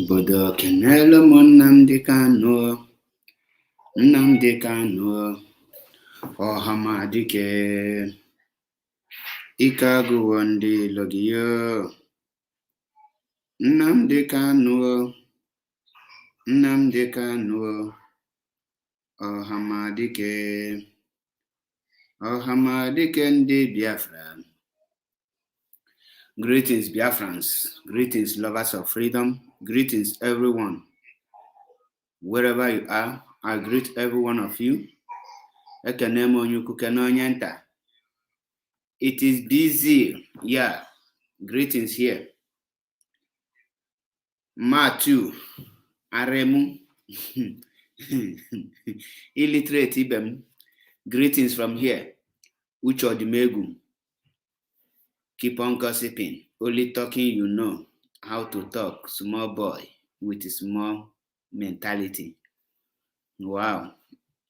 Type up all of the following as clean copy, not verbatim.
Bodo kenelo mo Nnamdi Kanu, Nnamdi Kanu, Ohamadike, Ikagu Ndi Logiyo, Nnamdi Kanu, Nnamdi Kanu, Ohamadike, Ohamadike Ndi Biafra. Greetings, Biafrans. Greetings, lovers of freedom. Greetings, everyone. Wherever you are, I greet every one of you. It is busy. Yeah. Greetings here. Matu, Aremu, illiterate Ibem. Greetings from here. Ucho Dimegu. Keep on gossiping. Only talking you know how to talk. Small boy with a small mentality. Wow.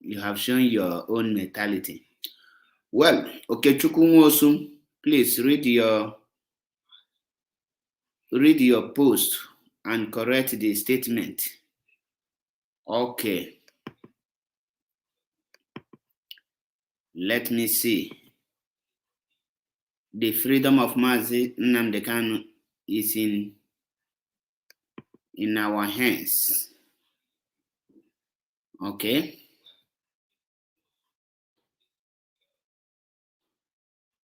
You have shown your own mentality. Well, okay, Chukwuwosu, please read your post and correct the statement. Okay. Let me see. The freedom of Mazi Nnamdi Kanu is in our hands. Okay.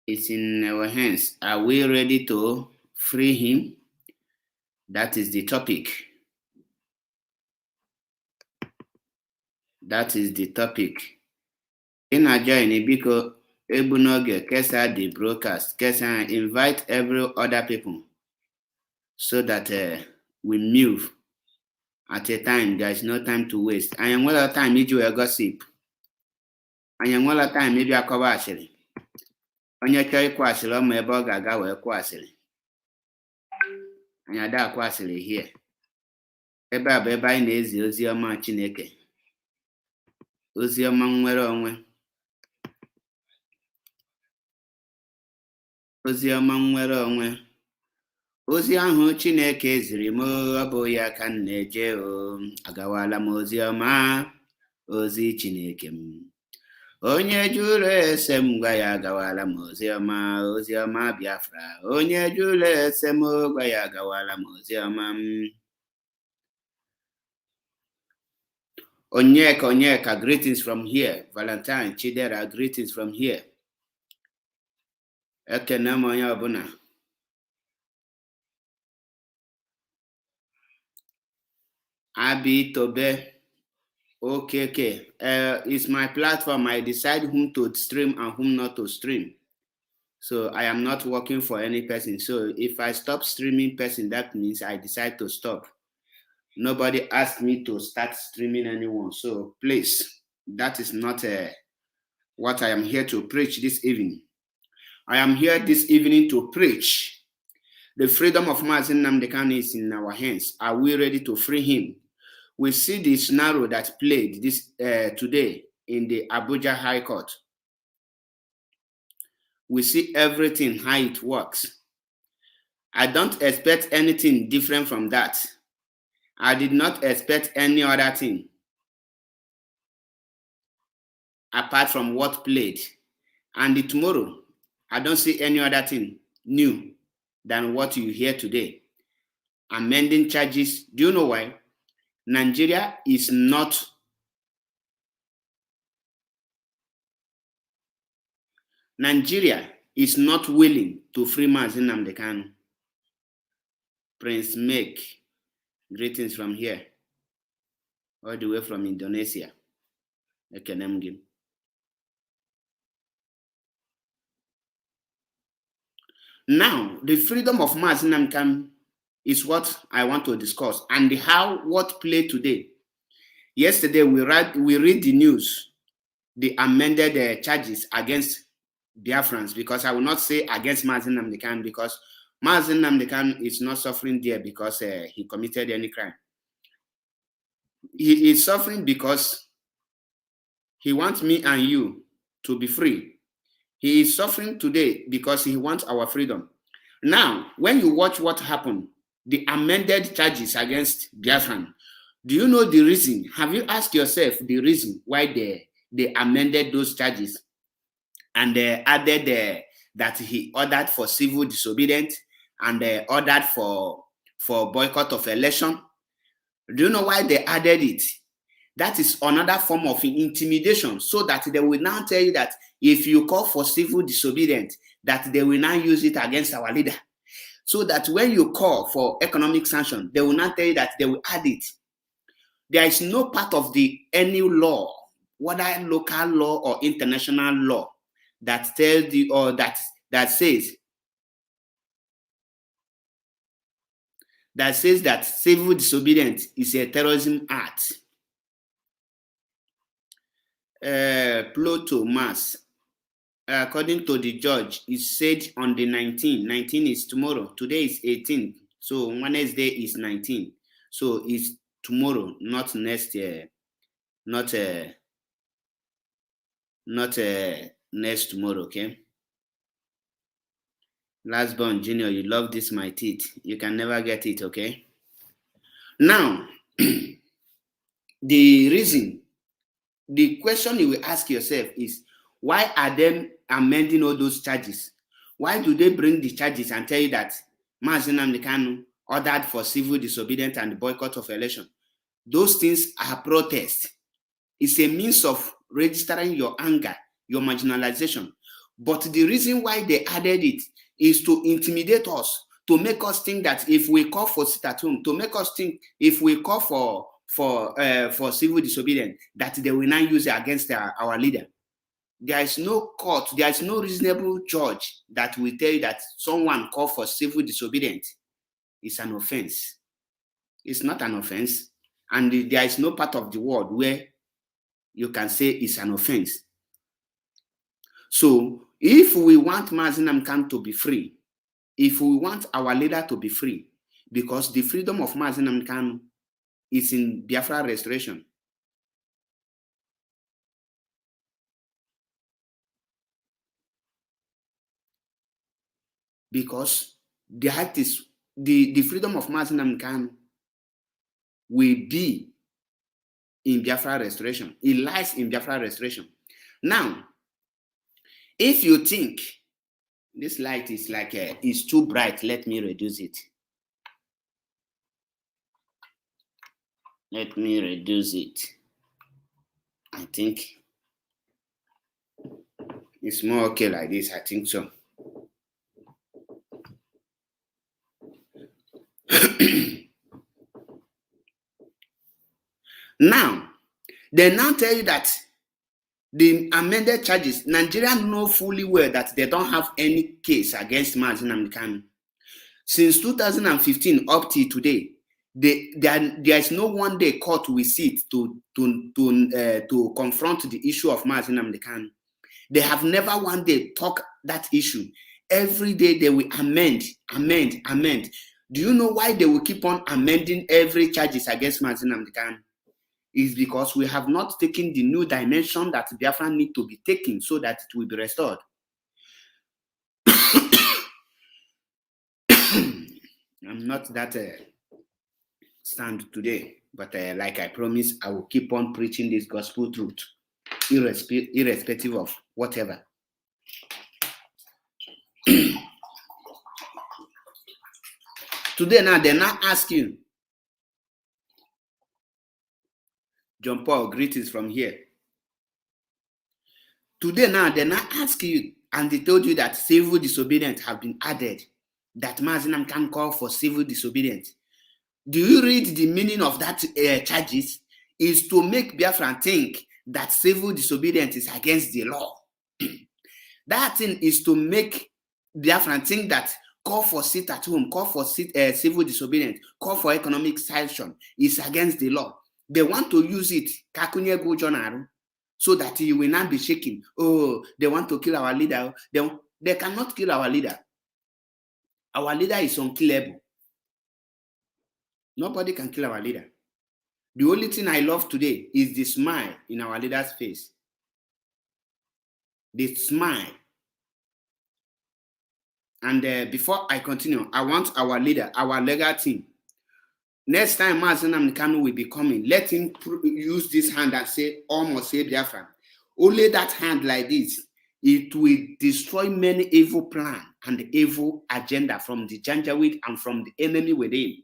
It's in our hands. Are we ready to free him? That is the topic. That is the topic. In a journey, because Ebunoge, Kesa the broadcast, Kesa invite every other people so that we move at a time. There is no time to waste. I am well time if you gossip. I am well time if you are cover actually. Onye chọrọ ịkwa asịrị ọma ebe ọ ga-aga wee kwa asịrị. Anyị ada akwa asịrị here. Ebe a bụ ebe anyị na-ezi ozi ọma Chineke. Ozi ọma nnwere onwe. Ozi ọma nnwere onwe. Ozi ahụ Chineke ziri m ọ bụ ya ka m na-eje o. Agawala m ozi ọma. Ozi Chineke m. Onye jụrụ ese m gwa ya agawala m ozi ọma Biafra. Onye jụrụ ese m gwa ya agawala m ozi ọma m. Onyeka, greetings from here. Valentine, Chidera, greetings from here. Ekene m onye ọbụla. Abi Tobe. Okay. It's my platform. I decide whom to stream and whom not to stream. So I am not working for any person. So if I stop streaming person, that means I decide to stop. Nobody asked me to start streaming anyone. So please, that is not what I am here to preach this evening. I am here this evening to preach. The freedom of Mazi Nnamdi Kanu is in our hands. Are we ready to free him? We see the scenario that played this today in the Abuja High Court. We see everything, how it works. I don't expect anything different from that. I did not expect any other thing apart from what played. And tomorrow, I don't see any other thing new than what you hear today. Amending charges. Do you know why? Nigeria is not willing to free Mazi Nnamdi Kanu. Prince Make, greetings from here, all the way from Indonesia. Now, the freedom of Mazi Nnamdi is what I want to discuss, and what played today. Yesterday, we read the news, the amended charges against Biafrans, because I will not say against Mazi Nnamdi, because Mazi Nnamdi is not suffering there because he committed any crime. He is suffering because he wants me and you to be free. He is suffering today because he wants our freedom. Now, when you watch what happened, the amended charges against Biafran, do you know the reason? Have you asked yourself the reason why they amended those charges and added that he ordered for civil disobedience and ordered for boycott of election? Do you know why they added it? That is another form of intimidation, so that they will now tell you that if you call for civil disobedience, that they will now use it against our leader. So that when you call for economic sanction, they will not tell you that they will add it. There is no part of any law, whether local law or international law, that tells you or that says that civil disobedience is a terrorism act. Pluto Mass, according to the judge, it said on the 19th. 19 is tomorrow. Today is 18. So Wednesday is 19. So it's tomorrow, not next year, not next tomorrow. Okay. Last born Junior, you love this my teeth. You can never get it. Okay. Now, the question you will ask yourself is, why are they amending all those charges? Why do they bring the charges and tell you that Mazi Nnamdi ordered for civil disobedience and boycott of election? Those things are protests. It's a means of registering your anger, your marginalization. But the reason why they added it is to intimidate us, to make us think that if we call for sit at home, to make us think if we call for civil disobedience, that they will not use it against our leader. There is no court, there is no reasonable judge that will tell you that someone called for civil disobedience is an offense. It's not an offense. And there is no part of the world where you can say it's an offense. So if we want Mazi Nnamdi to be free, if we want our leader to be free, because the freedom of Mazi Nnamdi is in Biafra restoration. Because the act is the freedom of Mazi Nnamdi will be in Biafra restoration. It lies in Biafra restoration. Now, if you think this light is like is too bright, let me reduce it. Let me reduce it. I think it's more okay like this. I think so. Now, they now tell you that the amended charges, Nigerians know fully well that they don't have any case against Mazi Nnamdi. Since 2015 up till today, there is no one day court will sit to confront the issue of Mazi Nnamdi. They have never one day talk that issue. Every day they will amend. Do you know why they will keep on amending every charges against Mazi Nnamdi? Is because we have not taken the new dimension that Biafra need to be taken so that it will be restored. I'm not that stand today, but like I promised, I will keep on preaching this gospel truth, irrespective of whatever. Today now, they now ask you, John Paul, greetings from here. Today now, they now ask you, and they told you that civil disobedience have been added, that Mazi Nnamdi can call for civil disobedience. Do you read the meaning of that charges? Is to make Biafran think that civil disobedience is against the law. That thing is to make Biafran think that call for sit at home, call for civil disobedience, call for economic sanction is against the law. They want to use it, so that you will not be shaking. Oh, they want to kill our leader. They cannot kill our leader. Our leader is unkillable. Nobody can kill our leader. The only thing I love today is the smile in our leader's face. The smile. And before I continue, I want our leader, our legal team. Next time Mazi Nnamdi will be coming, let him use this hand and say, almost say Biafran. Only that hand like this, it will destroy many evil plans and evil agenda from the Janjaweed and from the enemy within.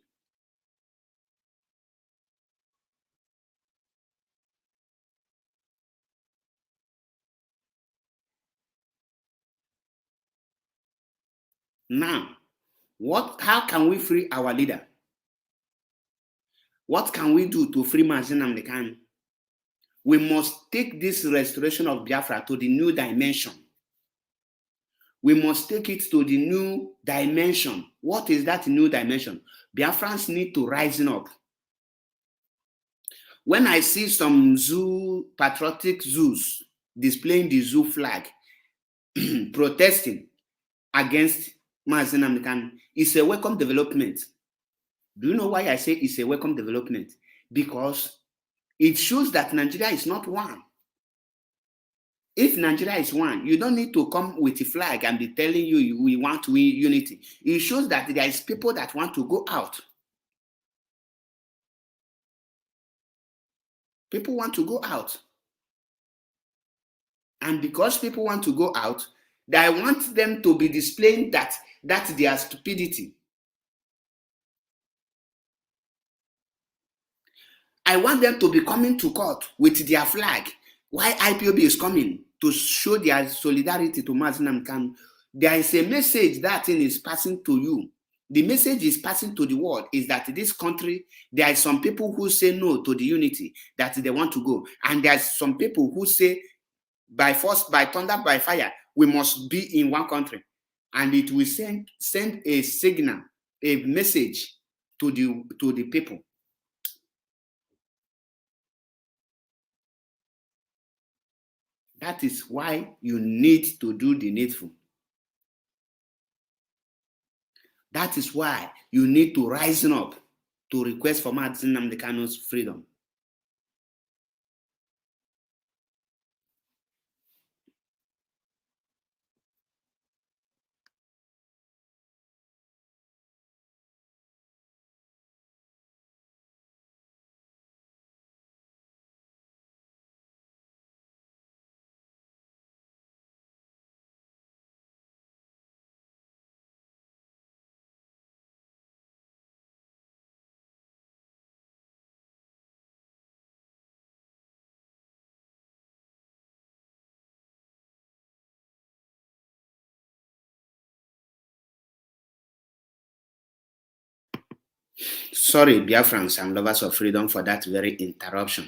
Now, how can we free our leader? What can we do to free Mazi Nnamdi? We must take this restoration of Biafra to the new dimension. We must take it to the new dimension. What is that new dimension? Biafrans need to rise up. When I see some patriotic zoos displaying the zoo flag, protesting against Mazi Nnamdi, it's a welcome development. Do you know why I say it's a welcome development? Because it shows that Nigeria is not one. If Nigeria is one, you don't need to come with a flag and be telling you we want to win unity. It shows that there is people that want to go out. People want to go out. And because people want to go out, I want them to be displaying that their stupidity. I want them to be coming to court with their flag. Why IPOB is coming to show their solidarity to Mazi Nnamdi. There is a message that thing is passing to you. The message is passing to the world is that this country, there are some people who say no to the unity, that they want to go. And there are some people who say, by force, by thunder, by fire, we must be in one country. And it will send a signal, a message to the people. That is why you need to do the needful. That is why you need to rise up to request for Mazi Nnamdi's freedom. Sorry, Biafrans and lovers of freedom, for that very interruption.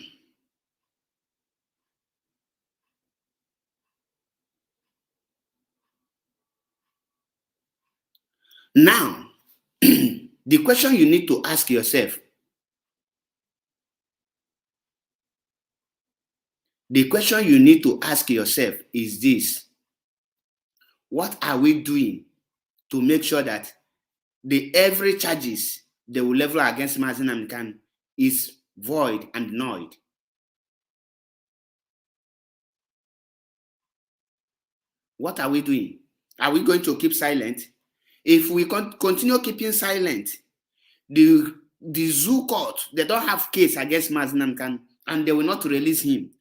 Now, the question you need to ask yourself, is this: what are we doing to make sure that every charges they will level against Mazi Nnamdi is void and null? What are we doing? Are we going to keep silent? If we continue keeping silent, the zoo court, they don't have case against Mazi Nnamdi and they will not release him.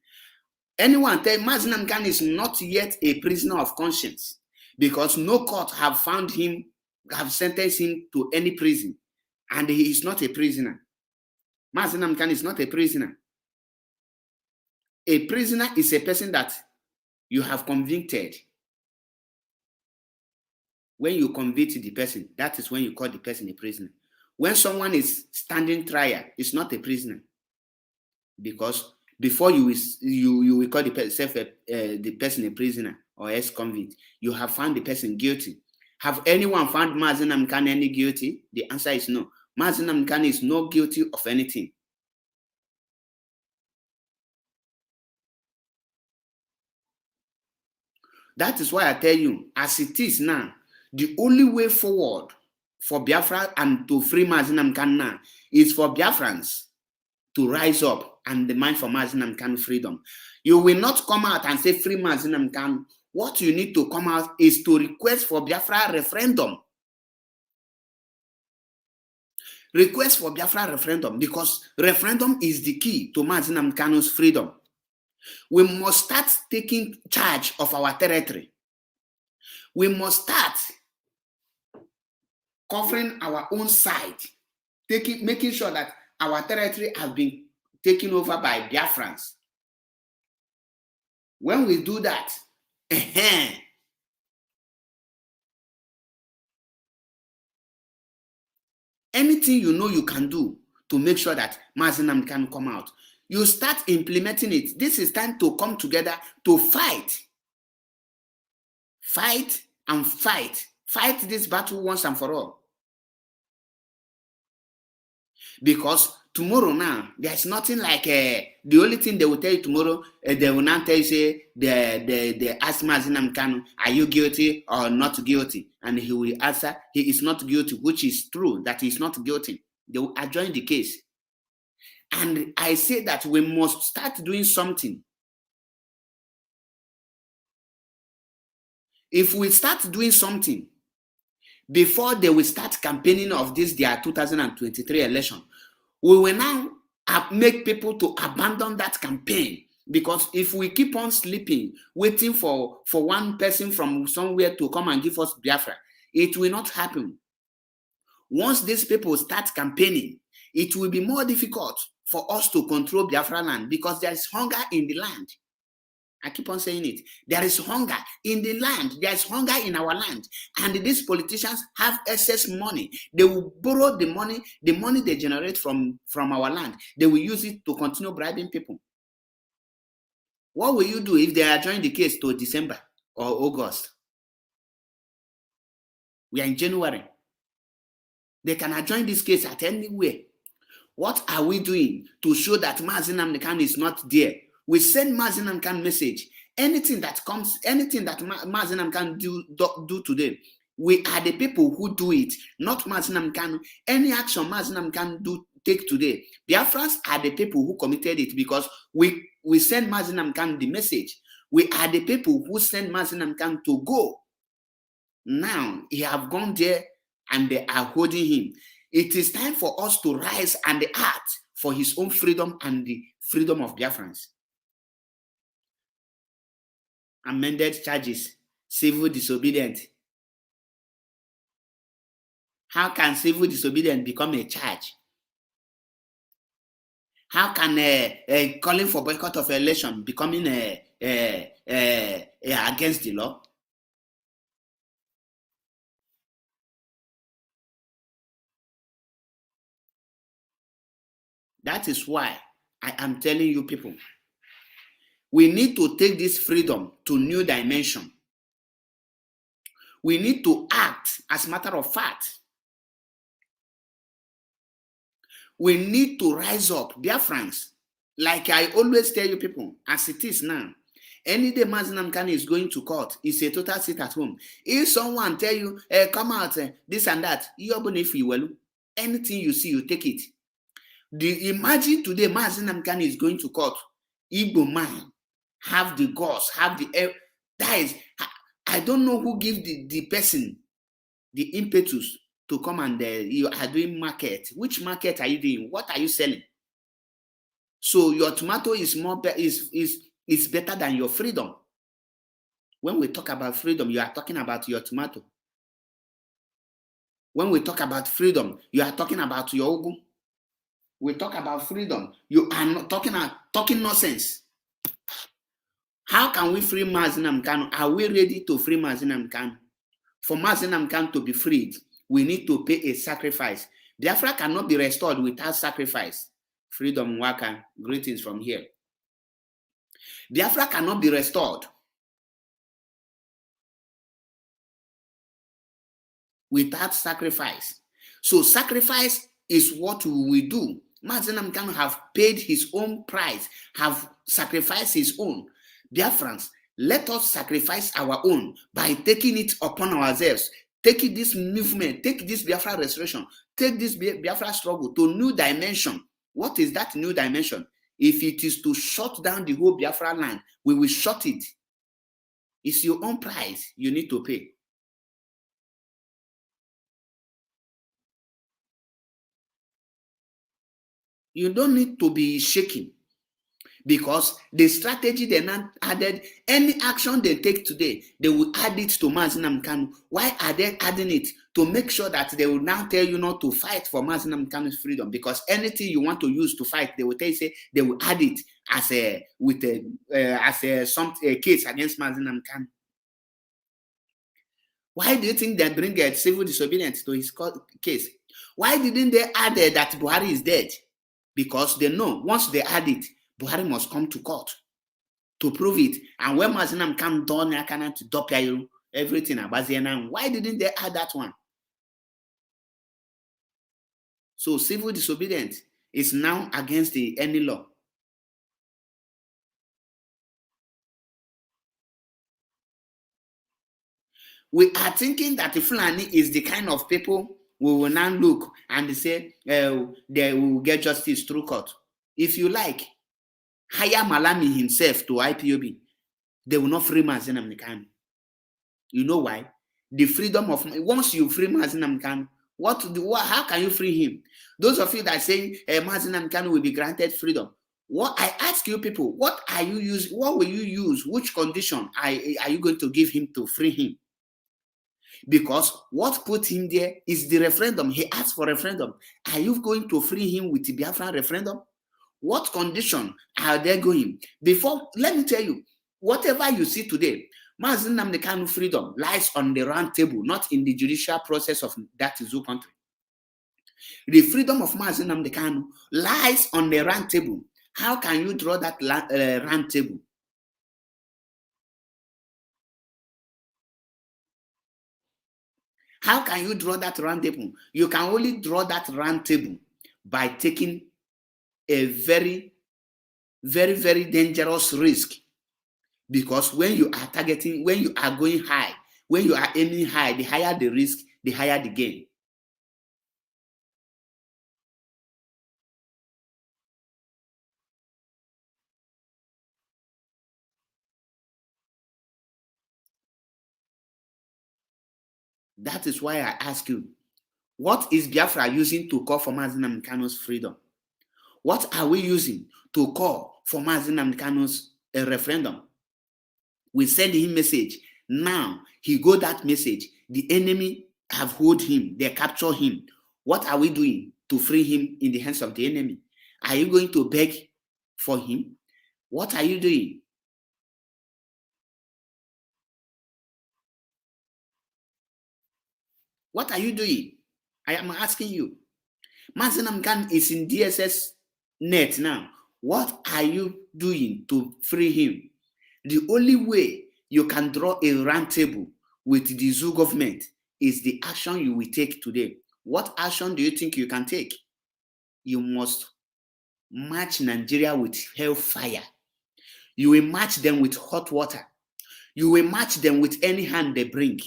Anyone tell Mazi Nnamdi is not yet a prisoner of conscience, because no court have found him, have sentenced him to any prison, and he is not a prisoner. Mazi Nnamdi is not a prisoner. A prisoner is a person that you have convicted. When you convict the person, that is when you call the person a prisoner. When someone is standing trial, it's not a prisoner, because before you will call the person a prisoner or ex-convict, you have found the person guilty. Have anyone found Mazi Nnamdi any guilty? The answer is no. Mazi Nnamdi is not guilty of anything. That is why I tell you, as it is now, the only way forward for Biafra and to free Mazi Nnamdi now is for Biafrans to rise up and demand for Mazi Nnamdi freedom. You will not come out and say free Mazi Nnamdi. What you need to come out is to request for Biafra referendum. Request for Biafra referendum, because referendum is the key to Mazi Nnamdi's freedom. We must start taking charge of our territory. We must start covering our own side, making sure that our territory has been taken over by Biafrans. When we do that, anything you know you can do to make sure that Mazi Nnamdi can come out, you start implementing it. This is time to come together to fight. Fight and fight. Fight this battle once and for all. Because tomorrow now, there's nothing like the only thing they will tell you tomorrow, they will not tell you, say, they ask Mazi Nnamdi, are you guilty or not guilty? And he will answer, he is not guilty, which is true, that he is not guilty. They will adjourn the case. And I say that we must start doing something. If we start doing something before they will start campaigning of this their 2023 election, we will now make people to abandon that campaign. Because if we keep on sleeping, waiting for one person from somewhere to come and give us Biafra, it will not happen. Once these people start campaigning, it will be more difficult for us to control Biafra land, because there is hunger in the land. I keep on saying it. There is hunger in the land. There is hunger in our land. And these politicians have excess money. They will borrow the money they generate from our land. They will use it to continue bribing people. What will you do if they adjourn the case to December or August? We are in January. They can adjourn this case at anywhere. What are we doing to show that Mazi Nnamdi is not there? We send Mazi Nnamdi message. Anything that comes, anything that Mazi Nnamdi do today, we are the people who do it, not Mazi Nnamdi. Any action Mazi Nnamdi take today, Biafrans are the people who committed it, because we send Mazi Nnamdi the message. We are the people who send Mazi Nnamdi to go. Now he have gone there and they are holding him. It is time for us to rise and act for his own freedom and the freedom of Biafrans. Amended charges, civil disobedience. How can civil disobedience become a charge? How can calling for boycott of election becoming against the law? That is why I am telling you people, we need to take this freedom to new dimension. We need to act as a matter of fact. We need to rise up, Biafrans. Like I always tell you people, as it is now, any day Mazi Nnamdi is going to court, it's a total sit at home. If someone tell you, come out, this and that, anything you see, you take it. Imagine today Mazi Nnamdi is going to court. Igbo man have the guts, have the that is, I don't know who gives the person the impetus to come and you are doing market. Which market are you doing? What are you selling? So your tomato is is better than your freedom. When we talk about freedom, you are talking about your tomato. When we talk about freedom, you are talking about your ugu. We talk about freedom, you are not talking nonsense. How can we free Mazi Nnamdi? Are we ready to free Mazi Nnamdi? For Mazi Nnamdi to be freed, we need to pay a sacrifice. Biafra cannot be restored without sacrifice. Freedom Waka, greetings from here. Biafra cannot be restored without sacrifice. So sacrifice is what we do. Mazi Nnamdi Kanu have paid his own price, have sacrificed his own. Biafrans, let us sacrifice our own by taking it upon ourselves. Take this movement, take this Biafra restoration, take this Biafra struggle to new dimension. What is that new dimension? If it is to shut down the whole Biafra land, we will shut it. It's your own price you need to pay. You don't need to be shaking, because the strategy they now added, any action they take today, they will add it to Mazi Nnamdi Kanu. Why are they adding it? To make sure that they will now tell you not to fight for Mazi Nnamdi Kanu's freedom, because anything you want to use to fight, they will tell you, say they will add it as a case against Mazi Nnamdi Kanu. Why do you think they bring a civil disobedience to his case? Why didn't they add that Buhari is dead? Because they know once they add it, Buhari must come to court to prove it. And when Mazi Nnamdi Kanu done to doppia everything about Ziana, why didn't they add that one? So civil disobedience is now against any law. We are thinking that the Fulani is the kind of people we will now look and say they will get justice through court. If you like, hire Malami himself to IPOB. They will not free Mazi Nnamdi Kanu. You know why? The freedom of, once you free Mazi Nnamdi Kanu, how can you free him? Those of you that say Mazi Nnamdi Kanu will be granted freedom. What I ask you people, what will you use? Which condition are you going to give him to free him? Because what put him there is the referendum. He asked for referendum. Are you going to free him with the Biafran referendum? What condition are they going? Before, let me tell you, whatever you see today, Mazi Nnamdi Kanu freedom lies on the round table, not in the judicial process of that Zoo country. The freedom of Mazi Nnamdi Kanu lies on the round table. How can you draw that round table? How can you draw that round table? You can only draw that round table by taking a very, very, very dangerous risk. Because when you are targeting, when you are going high, when you are aiming high, the higher the risk, the higher the gain. That is why I ask you, what is Biafra using to call for Mazi Nnamdi Kanu's freedom? What are we using to call for Mazi Nnamdi Kanu's referendum? We send him message. Now he got that message. The enemy have hold him. They capture him. What are we doing to free him in the hands of the enemy? Are you going to beg for him? What are you doing? What are you doing? I am asking you. Mazi Nnamdi Kanu is in DSS net now. What are you doing to free him? The only way you can draw a round table with the Zoo government is the action you will take today. What action do you think you can take? You must match Nigeria with hellfire. You will match them with hot water. You will match them with any hand they bring.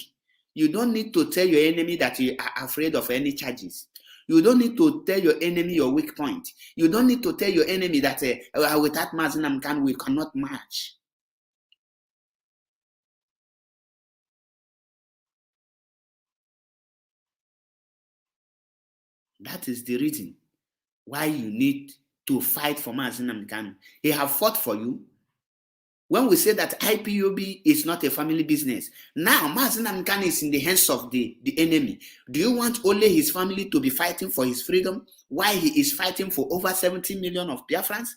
You don't need to tell your enemy that you are afraid of any charges. You don't need to tell your enemy your weak point. You don't need to tell your enemy that without Mazi Nnamdi Kanu, we cannot march. That is the reason why you need to fight for Mazi Nnamdi Kanu. He have fought for you. When we say that IPOB is not a family business, now Mazi Nnamdi Kanu is in the hands of the enemy. Do you want only his family to be fighting for his freedom while he is fighting for over 70 million of Biafrans?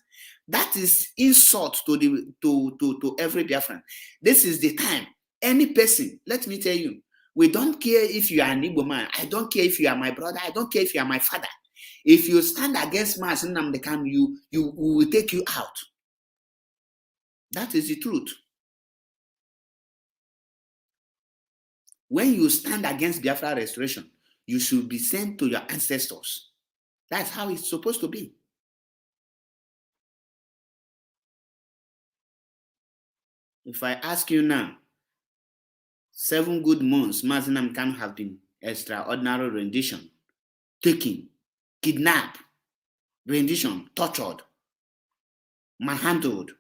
That is insult to every Biafran. This is the time. Any person, let me tell you, we don't care if you are an Igbo man. I don't care if you are my brother. I don't care if you are my father. If you stand against Mazi Nnamdi Kanu, we will take you out. That is the truth. When you stand against Biafra restoration, you should be sent to your ancestors. That's how it's supposed to be. If I ask you now, 7 good months, Mazi Nnamdi have been extraordinary rendition, taken, kidnapped, rendition, tortured, manhandled.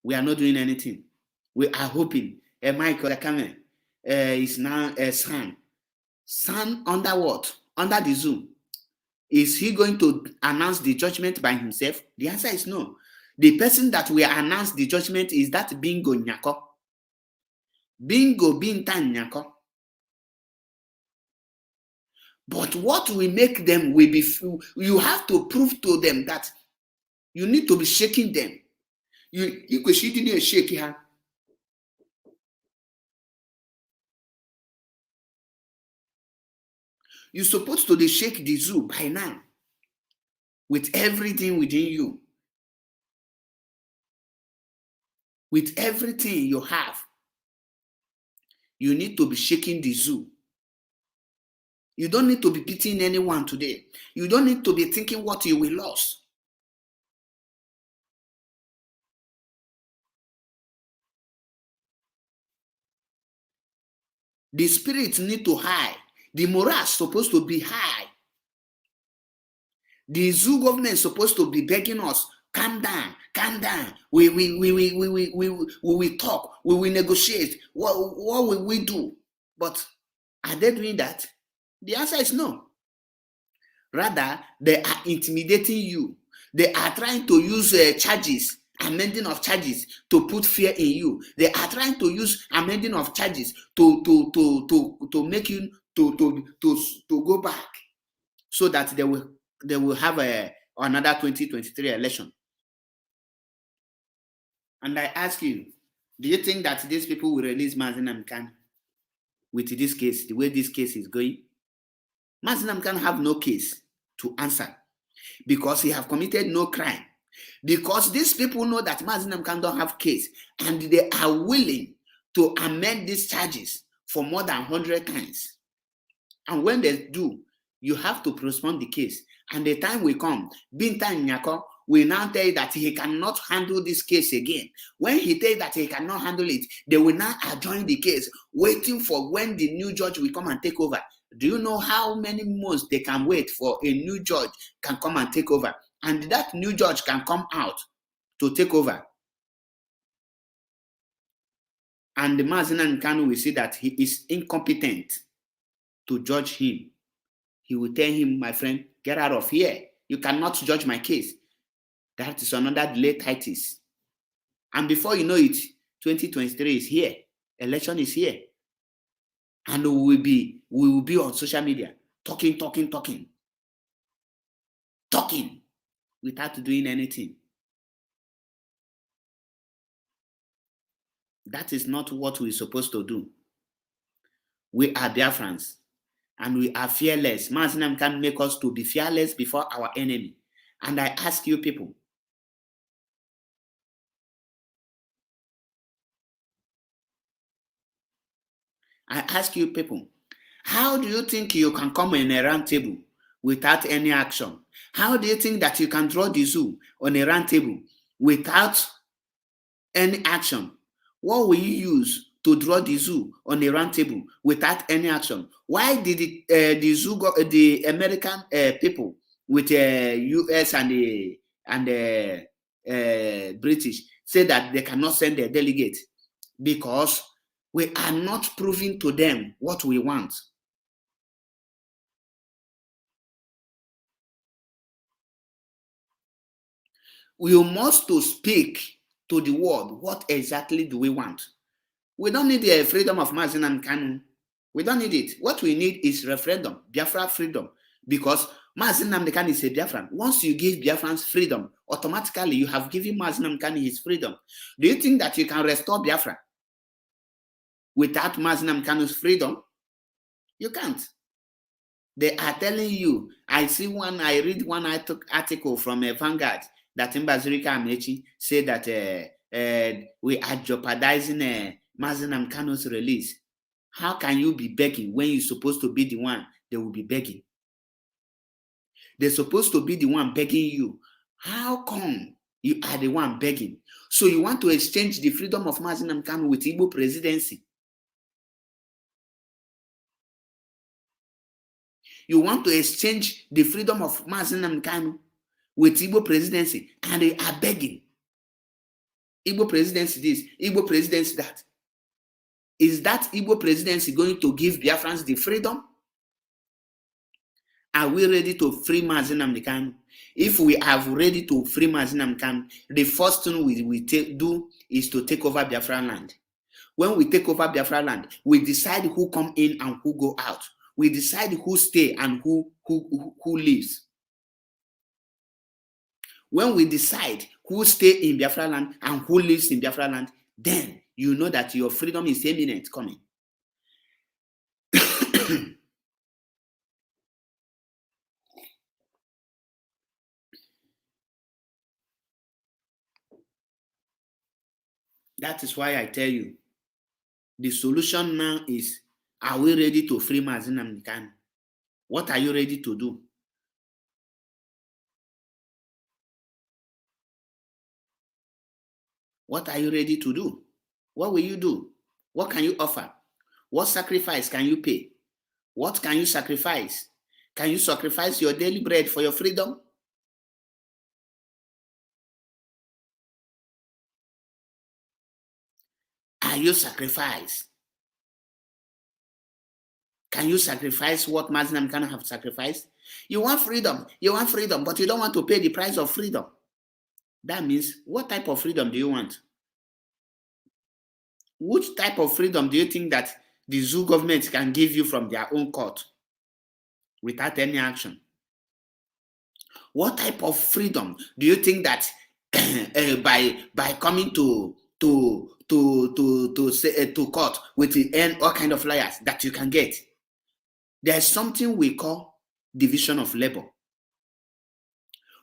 We are not doing anything. We are hoping Michael Akame is now a son. Son under what? Under the Zoom. Is he going to announce the judgment by himself? The answer is no. The person that will announce the judgment is that Bingo Nyako. Bingo Bintan Nyako. But what will make them will be, you have to prove to them that you need to be shaking them. You could shake her. You're supposed to shake the zoo by now with everything within you, with everything you have. You need to be shaking the zoo. You don't need to be pitying anyone today. You don't need to be thinking what you will lose. The spirits need to high. The morale is supposed to be high. The zoo government is supposed to be begging us, calm down, calm down. We will talk, we will negotiate. What will we do? But are they doing that? The answer is no. Rather, they are intimidating you. They are trying to use charges, amending of charges to put fear in you. They are trying to use amending of charges to make you to go back, so that they will have another 2023 election. And I ask you, do you think that these people will release Mazi Nnamdi with this case, the way this case is going? Mazi Nnamdi have no case to answer because he have committed no crime. Because these people know that Mazi Nnamdi don't have case, and they are willing to amend these charges for more than 100 times. And when they do, you have to postpone the case. And the time will come, Bintan Nyako will now tell you that he cannot handle this case again. When he tells that he cannot handle it, they will now adjourn the case, waiting for when the new judge will come and take over. Do you know how many months they can wait for a new judge can come and take over? And that new judge can come out to take over. And the Mazi Nnamdi will see that he is incompetent to judge him. He will tell him, my friend, get out of here. You cannot judge my case. That is another delay tactics. And before you know it, 2023 is here. Election is here. And we will be on social media talking without doing anything. That is not what we're supposed to do. We are Biafrans, and we are fearless. Mazi Nnamdi can make us to be fearless before our enemy. And I ask you people, how do you think you can come in a round table without any action? How do you think that you can draw the zoo on a round table without any action? What will you use to draw the zoo on a round table without any action? Why did the American people with US and the British say that they cannot send their delegate? Because we are not proving to them what we want. We must to speak to the world. What exactly do we want? We don't need the freedom of Mazi Nnamdi. We don't need it. What we need is referendum, Biafra freedom, because Mazi Nnamdi is a Biafran. Once you give Biafrans freedom, automatically you have given Mazi Nnamdi his freedom. Do you think that you can restore Biafra without Mazi Nnamdi's freedom? You can't. They are telling you. I read one article from a Vanguard that Mbazurika Amechi said that we are jeopardizing Mazi Nnamdi's release. How can you be begging when you're supposed to be the one they will be begging? They're supposed to be the one begging you. How come you are the one begging? So you want to exchange the freedom of Mazi Nnamdi with Igbo presidency? You want to exchange the freedom of Mazi Nnamdi with Igbo presidency, and they are begging. Igbo presidency this, Igbo presidency that. Is that Igbo presidency going to give Biafrans the freedom? Are we ready to free Mazi Nnamdi? If we are ready to free Mazi Nnamdi, the first thing we do is to take over Biafra land. When we take over Biafra land, we decide who come in and who go out. We decide who stay and who leaves. When we decide who stay in Biafra land and who lives in Biafra land, then you know that your freedom is imminent coming. That is why I tell you, the solution now is, are we ready to free Mazi Nnamdi? What are you ready to do? What are you ready to do? What will you do? What can you offer? What sacrifice can you pay? What can you sacrifice? Can you sacrifice your daily bread for your freedom? Are you sacrifice? Can you sacrifice what Mazi Nnamdi have sacrificed? You want freedom, but you don't want to pay the price of freedom. That means, what type of freedom do you want? Which type of freedom do you think that the zoo government can give you from their own court without any action? What type of freedom do you think that by coming to court with all kind of liars that you can get? There's something we call division of labor.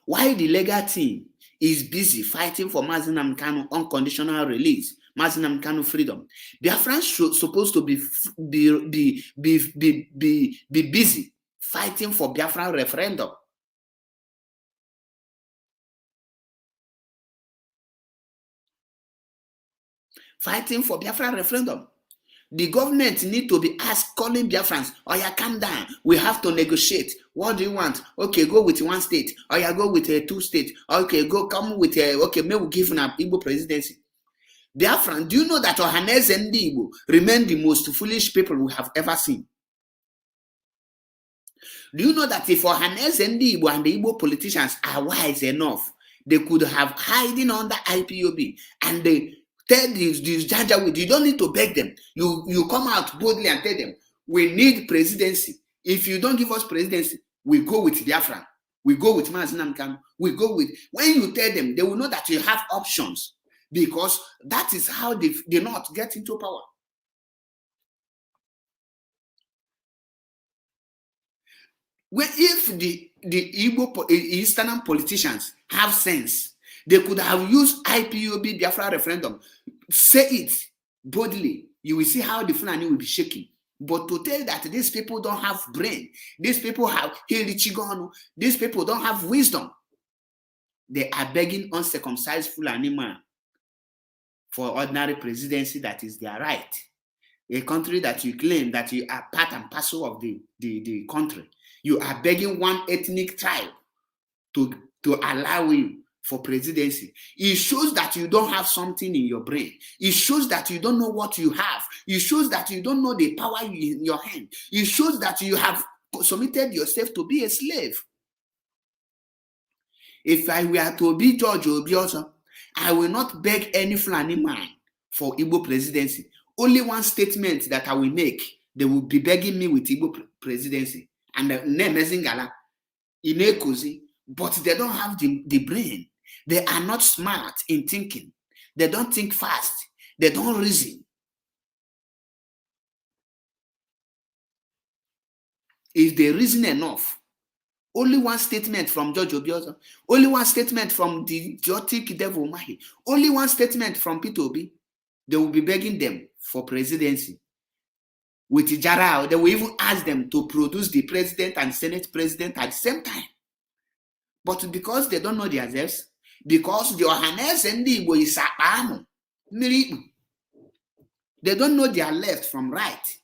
While the legal team is busy fighting for Mazi Nnamdi unconditional release, Mazi Nnamdi freedom, Biafrans supposed to be busy fighting for Biafra referendum. Fighting for Biafra referendum. The government need to be calling Biafrans, oh yeah, calm down. We have to negotiate. What do you want? Okay, go with one state. Oh yeah, go with two states. Okay, come with okay, maybe we'll give an Igbo presidency. Biafran, do you know that Ohaneze Ndi Igbo remain the most foolish people we have ever seen? Do you know that if Ohaneze Ndi Igbo and the Igbo politicians are wise enough, they could have hiding under IPOB and they tell these Janjaweed, you don't need to beg them. You come out boldly and tell them, we need presidency. If you don't give us presidency, we go with Biafra. We go with Mazi Nnamdi. We go with, when you tell them, they will know that you have options, because that is how they not get into power. Well, if the Igbo Eastern politicians have sense, they could have used IPOB Biafra referendum. Say it boldly. You will see how the Fulani will be shaking. But to tell that these people don't have brain, these people have Hilichigonu, these people don't have wisdom, they are begging uncircumcised Fulani man for ordinary presidency that is their right. A country that you claim that you are part and parcel of the country. You are begging one ethnic tribe to allow you for presidency. It shows that you don't have something in your brain. It shows that you don't know what you have. It shows that you don't know the power in your hand. It shows that you have submitted yourself to be a slave. If I were to be George Obiozor, I will not beg any Fulani man for Igbo presidency. Only one statement that I will make, they will be begging me with Igbo presidency. And the name is Ngala, Inekozi, but they don't have the brain. They are not smart in thinking. They don't think fast. They don't reason. If they reason enough, Only one statement from George Obiozo. Only one statement from the idiotic devil Mahi. Only one statement from Peter Obi. They will be begging them for presidency. With Jarao, they will even ask them to produce the president and Senate president at the same time. But because they don't know themselves, because the Ohanes and the Igbo is they don't know their left from right.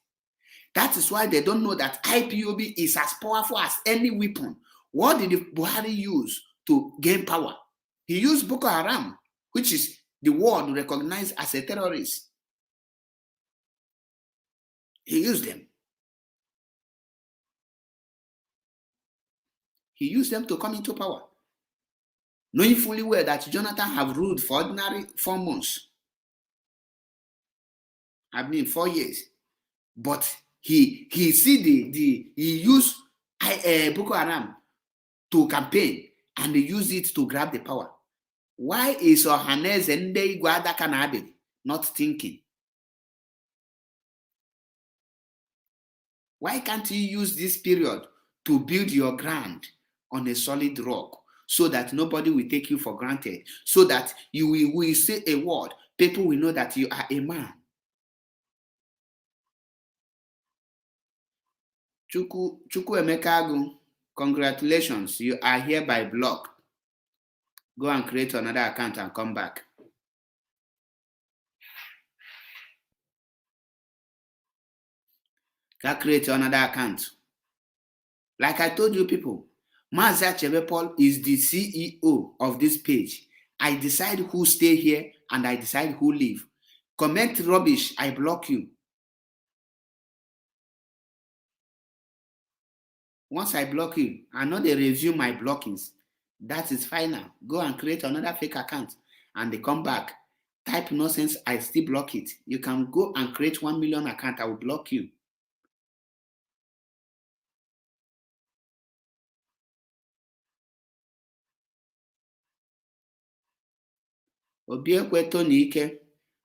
That is why they don't know that IPOB is as powerful as any weapon. What did Buhari use to gain power? He used Boko Haram, which is the world recognized as a terrorist. He used them. He used them to come into power, knowing fully well that Jonathan have ruled for ordinary 4 months. 4 years. But he used Boko Haram to campaign and he used it to grab the power. Why is Ohanes and Igwada Kanabe not thinking? Why can't you use this period to build your ground on a solid rock so that nobody will take you for granted, so that you will say a word, people will know that you are a man? Chuku Emeka, congratulations, you are hereby blocked. Go and create another account and come back. Go create another account. Like I told you people, Mazi Nnamdi is the CEO of this page. I decide who stay here and I decide who leave. Comment rubbish, I block you. Once I block you, I know they review my blockings. That is final. Go and create another fake account and they come back. Type nonsense, I still block it. You can go and create 1 million account, I will block you. Obiekwe Tonike,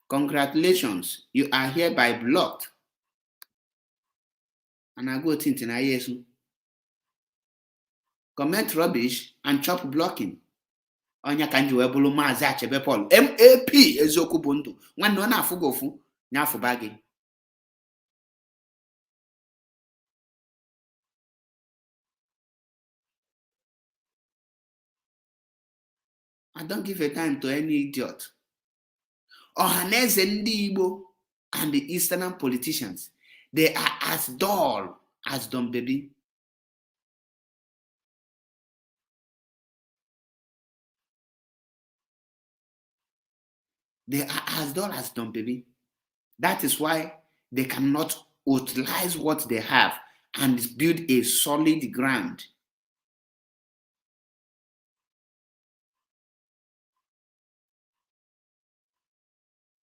congratulations, you are hereby blocked. And I go think na yesu. Comment rubbish and chop blocking. Onya kanji webulu Mazi Nnamdi MAP eziokwu bụ ndụ. Nwanne ọ na-afụ gị ofu, nya-afụba gị. I don't give a time to any idiot. Ohaneze ndị Igbo and the Eastern politicians, they are as dull as dumb baby. They are as dull as dumb baby. That is why they cannot utilize what they have and build a solid ground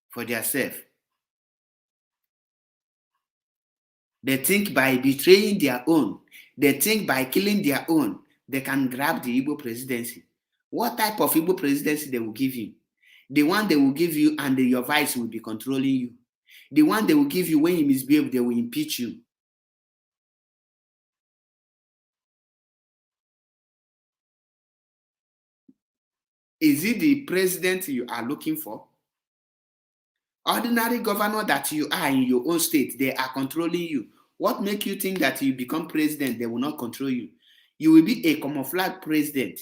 for themselves. They think by betraying their own, they think by killing their own, they can grab the Igbo presidency. What type of Igbo presidency they will give you? The one they will give you and your vice will be controlling you. The one they will give you when you misbehave, they will impeach you. Is it the president you are looking for? Ordinary governor that you are in your own state, they are controlling you. What makes you think that you become president, they will not control you? You will be a camouflage president.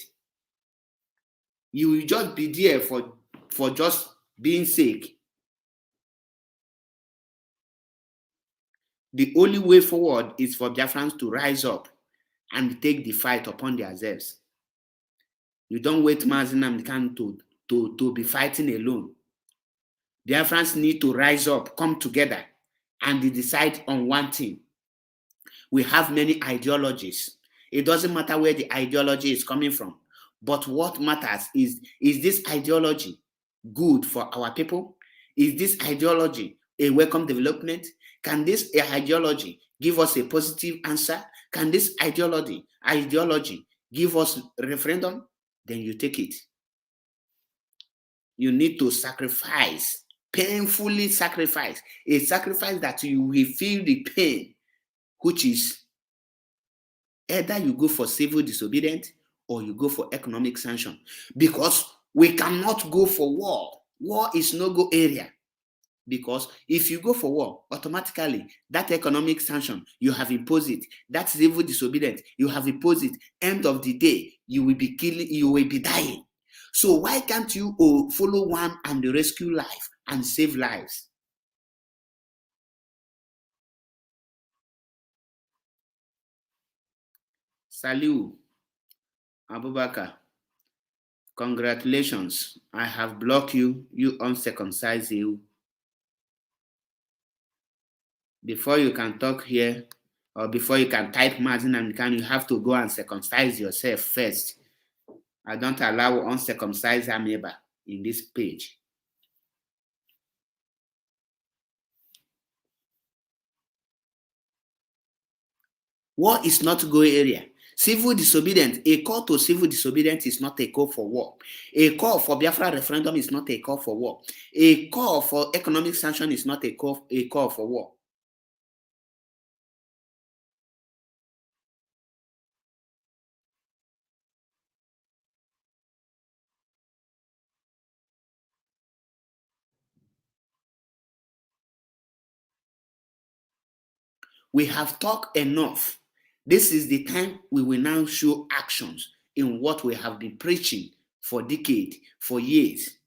You will just be there for just being sake. The only way forward is for Biafrans to rise up and take the fight upon themselves. You don't wait Mazi Nnamdi to be fighting alone. Biafrans need to rise up, come together, and decide on one thing. We have many ideologies. It doesn't matter where the ideology is coming from. But what matters is this ideology good for our people? Is this ideology a welcome development? Can this ideology give us a positive answer? Can this ideology give us a referendum? Then you take it. You need to sacrifice, painfully sacrifice, a sacrifice that you will feel the pain, which is Either you go for civil disobedience or you go for economic sanction, because we cannot go for war. War is no-go area, because if you go for war, automatically that economic sanction, you have imposed it. That civil disobedience, you have imposed it. End of the day, you will be killing, you will be dying. So why can't you follow one and rescue life and save lives? Saliu Abubakar, congratulations. I have blocked you, you uncircumcised you. Before you can talk here, or before you can type Mazi Nnamdi, you have to go and circumcise yourself first. I don't allow uncircumcised amoeba in this page. War is not go area. Civil disobedience, a call to civil disobedience is not a call for war. A call for Biafra referendum is not a call for war. A call for economic sanction is not a call for war. We have talked enough. This is the time we will now show actions in what we have been preaching for decades, for years.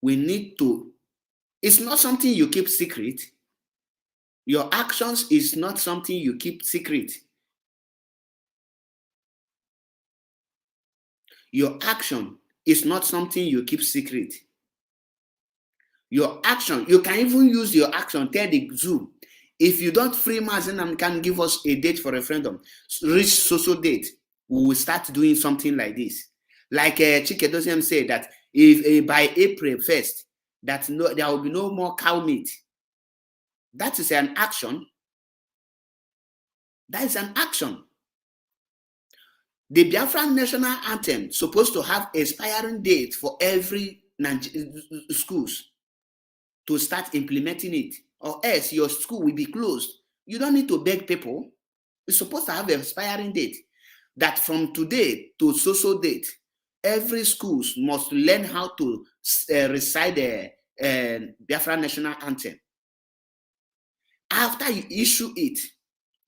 We need to, it's not something you keep secret. Your actions is not something you keep secret. Your action is not something you keep secret. Your action, you can even use your action, tell the zoo, if you don't free Mazi Nnamdi can give us a date for referendum, reach social date, we will start doing something like this. Like Chike Doziem said that if by April 1st, that no, there will be no more cow meat. That is an action. That is an action. The Biafran national anthem supposed to have expiring date for every schools to start implementing it, or else your school will be closed. You don't need to beg people. It's supposed to have an expiring date that from today to so date, every schools must learn how to recite the Biafra national anthem. After you issue it,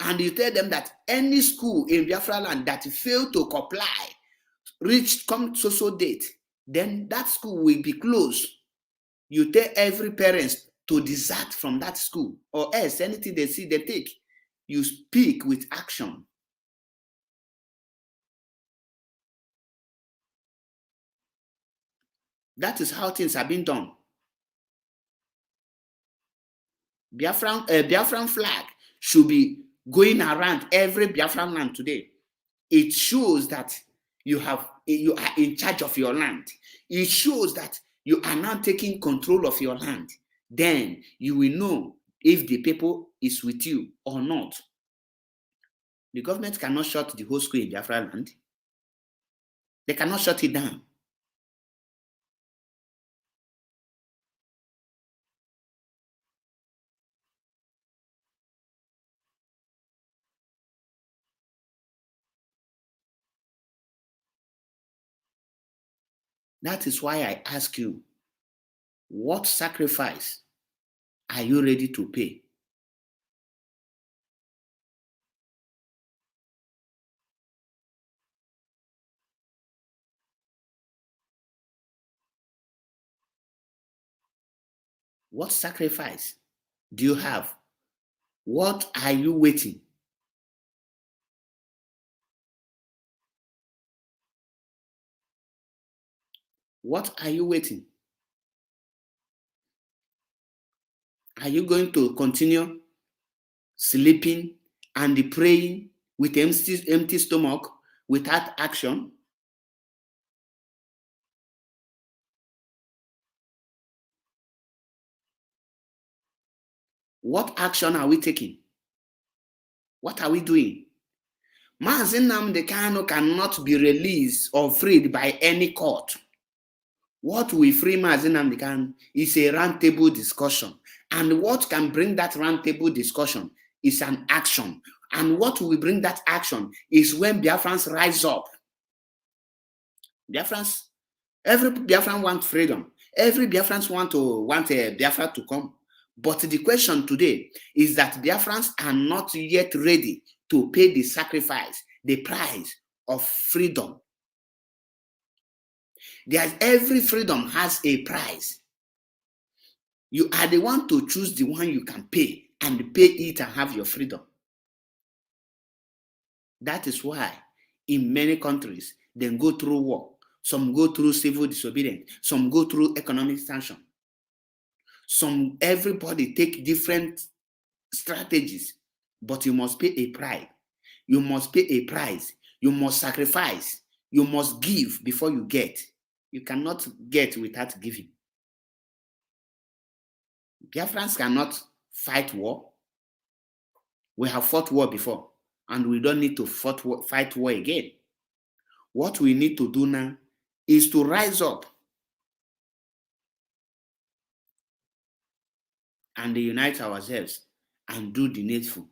and you tell them that any school in Biafra land that fail to comply, come so date, then that school will be closed. You tell every parent to desert from that school, or else anything they see, they take. You speak with action. That is how things are being done. Biafran flag should be going around every Biafran land today. It shows that you are in charge of your land. It shows that you are now taking control of your land. Then you will know if the people is with you or not. The government cannot shut the whole school in Biafra land. They cannot shut it down. That is why I ask you, what sacrifice are you ready to pay? What sacrifice do you have? What are you waiting? What are you waiting? Are you going to continue sleeping and praying with empty stomach without action? What action are we taking? What are we doing? Mazi Nnamdi Kanu cannot be released or freed by any court. What will free Mazi Nnamdi Kanu is a roundtable discussion. And what can bring that roundtable discussion is an action. And what will bring that action is when Biafrans rise up. Biafrans, every Biafran wants freedom. Every Biafrans want a Biafra to come. But the question today is that Biafrans are not yet ready to pay the sacrifice, the price of freedom. Every freedom has a price. You are the one to choose the one you can pay and pay it and have your freedom. That is why in many countries, they go through war. Some go through civil disobedience. Some go through economic sanction. Everybody take different strategies, but you must pay a price. You must pay a price. You must sacrifice. You must give before you get. You cannot get without giving. Biafrans cannot fight war. We have fought war before, and we don't need to fight war again. What we need to do now is to rise up and unite ourselves and do the needful.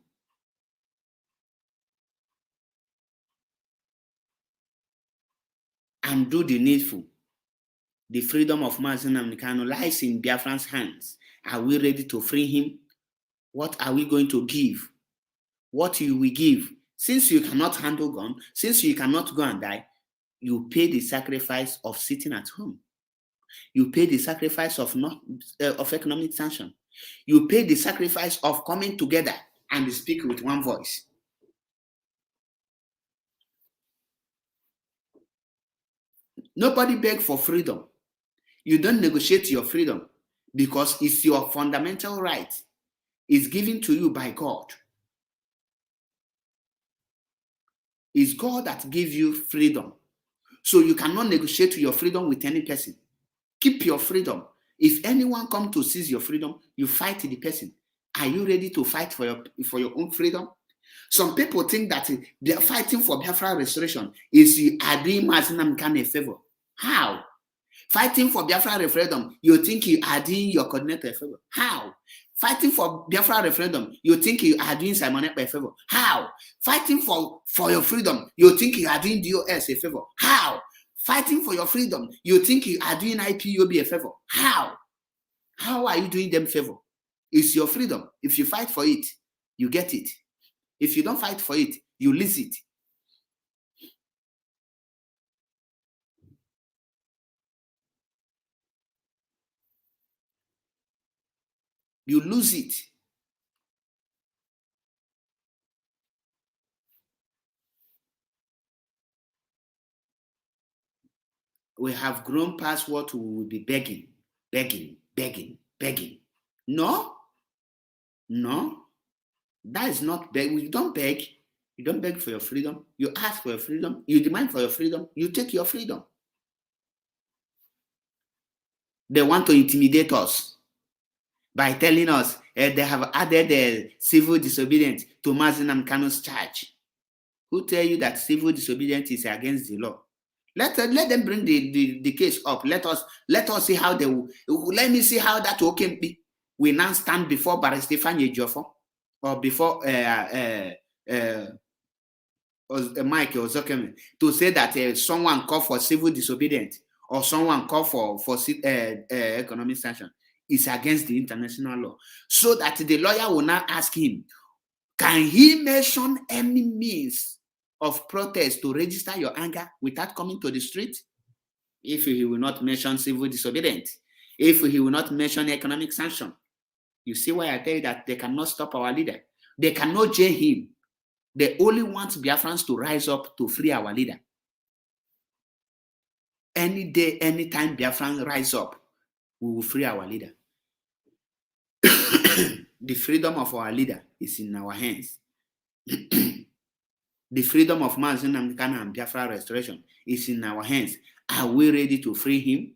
And do the needful. The freedom of Mazi Nnamdi Kanu lies in Biafran's hands. Are we ready to free him? What are we going to give? What you will give? Since you cannot handle gun, since you cannot go and die, you pay the sacrifice of sitting at home. You pay the sacrifice of economic sanction. You pay the sacrifice of coming together and speak with one voice. Nobody beg for freedom. You don't negotiate your freedom because it's your fundamental right. It's given to you by God. It's God that gives you freedom. So you cannot negotiate your freedom with any person. Keep your freedom. If anyone comes to seize your freedom, you fight the person. Are you ready to fight for your own freedom? Some people think that they are fighting for Biafra restoration is you are doing Mazi Nnamdi Kanu a favor. How? Fighting for Biafra referendum, you think you are doing your coordinator a favor. How? Fighting for Biafra referendum, you think you are doing Simon Ekpa a favor. How? Fighting for your freedom, you think you are doing DOS a favor. How? Fighting for your freedom, you think you are doing IPOB a favor. How? How are you doing them a favor? It's your freedom. If you fight for it, you get it. If you don't fight for it, you lose it. You lose it. We have grown past what we will be begging. No, that is not beg. You don't beg. You don't beg for your freedom. You ask for your freedom. You demand for your freedom. You take your freedom. They want to intimidate us by telling us they have added civil disobedience to Mazi Nnamdi Kanu's charge. Who tell you that civil disobedience is against the law? Let them bring the case up. Let us see how they will. Let me see how that can be. We now stand before Barrister Ifeanyi Ejiofor or before Mike Ozokeme to say that someone called for civil disobedience or someone called for economic sanction is against the international law. So that the lawyer will now ask him, can he mention any means of protest to register your anger without coming to the street? If he will not mention civil disobedience, if he will not mention economic sanction, you see why I tell you that they cannot stop our leader. They cannot jail him. They only want Biafrans to rise up to free our leader. Any day, anytime Biafrans rise up, we will free our leader. The freedom of our leader is in our hands. The freedom of Mazi Nnamdi Kanu and Biafra restoration is in our hands. Are we ready to free him?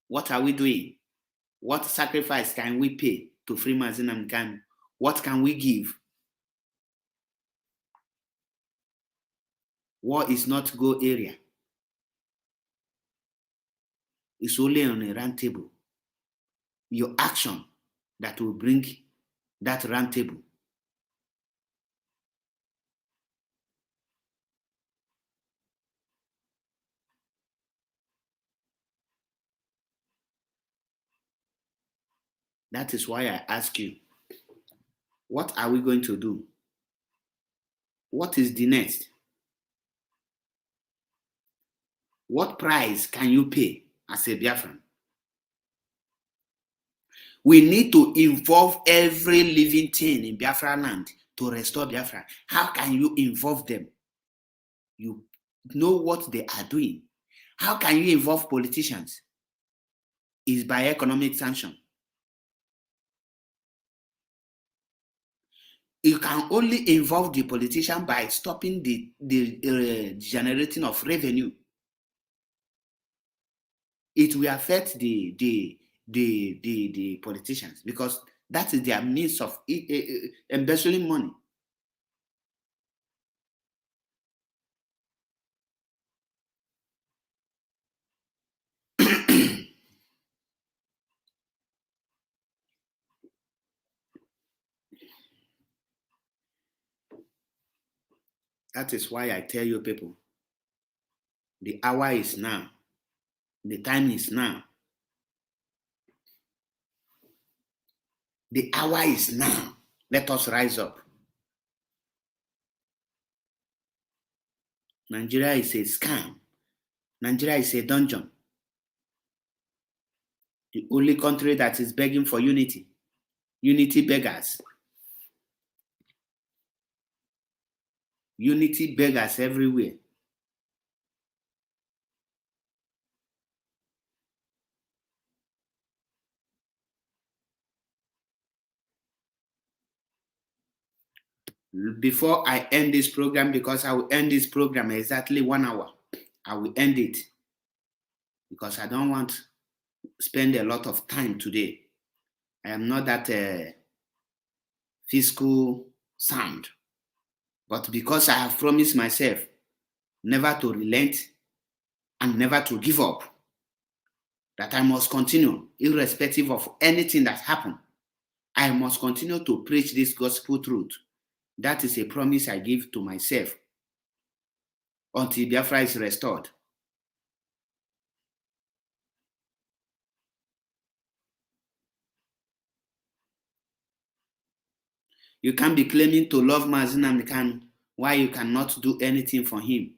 What are we doing? What sacrifice can we pay to free Mazi Nnamdi, what can we give? War is not go area. It's only on a round table. Your action that will bring that round table. That is why I ask you, what are we going to do? What is the next? What price can you pay as a Biafran? We need to involve every living thing in Biafra land to restore Biafra. How can you involve them? You know what they are doing. How can you involve politicians? Is by economic sanction. You can only involve the politician by stopping the generating of revenue. It will affect the politicians because that is their means of embezzling money. That is why I tell you people, the hour is now. The time is now. The hour is now. Let us rise up. Nigeria is a scam. Nigeria is a dungeon. The only country that is begging for unity. Unity beggars. Unity beggars everywhere. Before I end this program, because I will end this program exactly 1 hour, I will end it because I don't want to spend a lot of time today. I am not that fiscal sound, but because I have promised myself never to relent and never to give up, that I must continue irrespective of anything that happened. I must continue to preach this gospel truth. That is a promise I give to myself until Biafra is restored. You can't be claiming to love Mazi Nnamdi while you cannot do anything for him.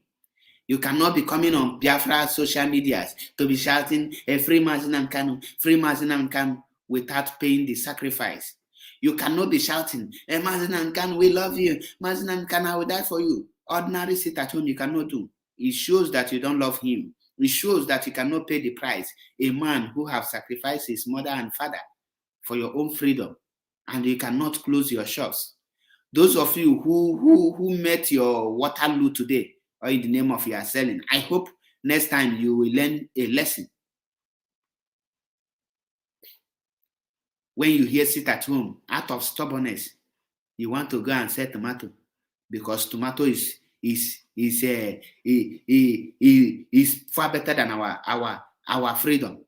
You cannot be coming on Biafra social medias to be shouting a free Mazi Nnamdi, free Mazi Nnamdi without paying the sacrifice. You cannot be shouting, hey, Mazi Nnamdi, we love you. Mazi Nnamdi, I will die for you. Ordinary sit at home you cannot do. It shows that you don't love him. It shows that you cannot pay the price. A man who have sacrificed his mother and father for your own freedom, and you cannot close your shops. Those of you who met your Waterloo today, or in the name of your selling, I hope next time you will learn a lesson. When you hear sit at home, out of stubbornness, you want to go and sell tomato because tomato is far better than our freedom.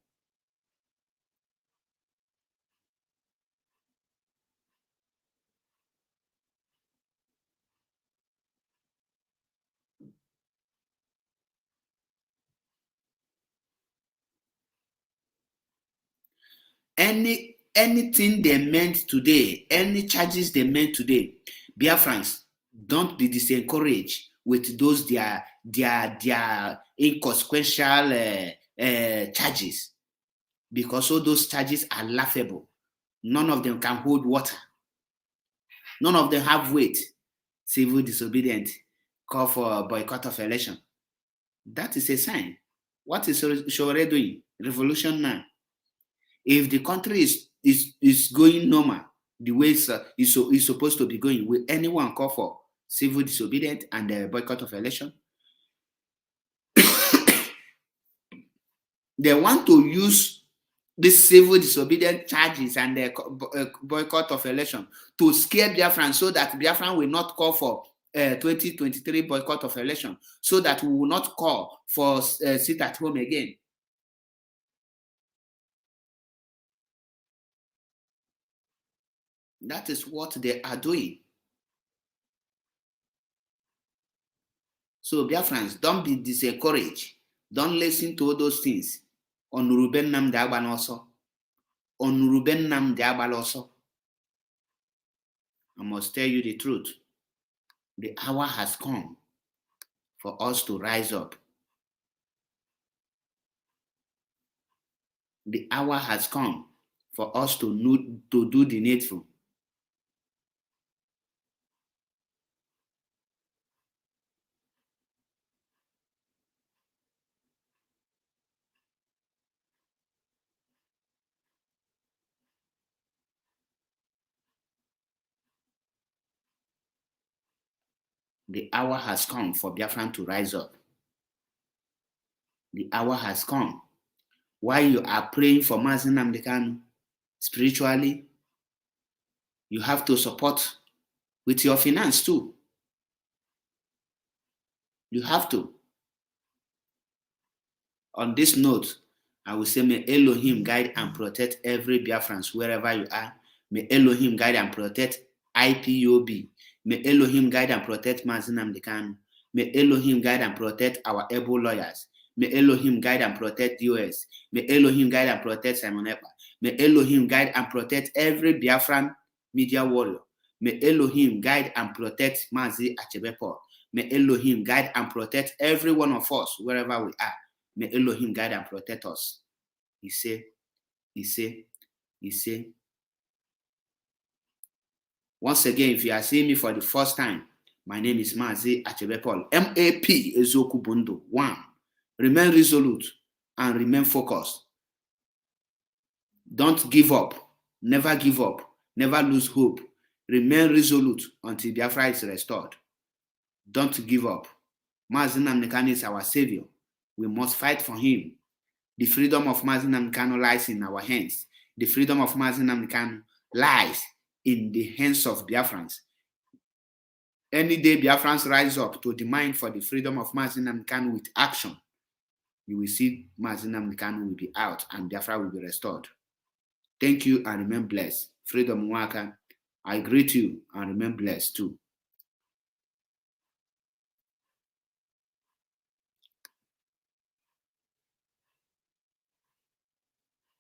Anything they meant today, any charges they meant today, Biafrans, don't be disencouraged with those their inconsequential charges, because all those charges are laughable. None of them can hold water. None of them have weight. Civil disobedient, call for boycott of election. That is a sign. What is Shore doing? Revolution now. If the country is going normal, the way it's supposed to be going, will anyone call for civil disobedience and boycott of election? They want to use these civil disobedience charges and the boycott of election to scare Biafran so that Biafran will not call for 2023 boycott of election, so that we will not call for sit at home again. That is what they are doing. So Biafrans, don't be discouraged. Don't listen to all those things. On Ruben Nnamdi Agbala on Ruben Nnamdi Agbala. I must tell you the truth. The hour has come for us to rise up. The hour has come for us to do the needful. The hour has come for Biafran to rise up. The hour has come. While you are praying for Mazi Nnamdi spiritually, you have to support with your finance too. You have to. On this note, I will say, may Elohim guide and protect every Biafrans wherever you are. May Elohim guide and protect IPOB. May Elohim guide and protect Mazi Nnamdi. May Elohim guide and protect our able lawyers. May Elohim guide and protect US. May Elohim guide and protect Simon Ekpa. May Elohim guide and protect every Biafran media warrior. May Elohim guide and protect Mazi Achebe. May Elohim guide and protect every one of us wherever we are. May Elohim guide and protect us. He said. Once again, if you are seeing me for the first time, my name is Mazi Achebe Paul. MAP Ezoku Bundo. 1. Remain resolute and remain focused. Don't give up. Never give up. Never lose hope. Remain resolute until Biafra is restored. Don't give up. Mazi Nnamdi is our savior. We must fight for him. The freedom of Mazi Nnamdi lies in our hands. The freedom of Mazi Nnamdi lies in the hands of Biafrans. Any day Biafrans rise up to demand for the freedom of Mazi Nnamdi with action, you will see Mazi Nnamdi will be out and Biafra will be restored. Thank you and remain blessed. Freedom Waka, I greet you and remain blessed too.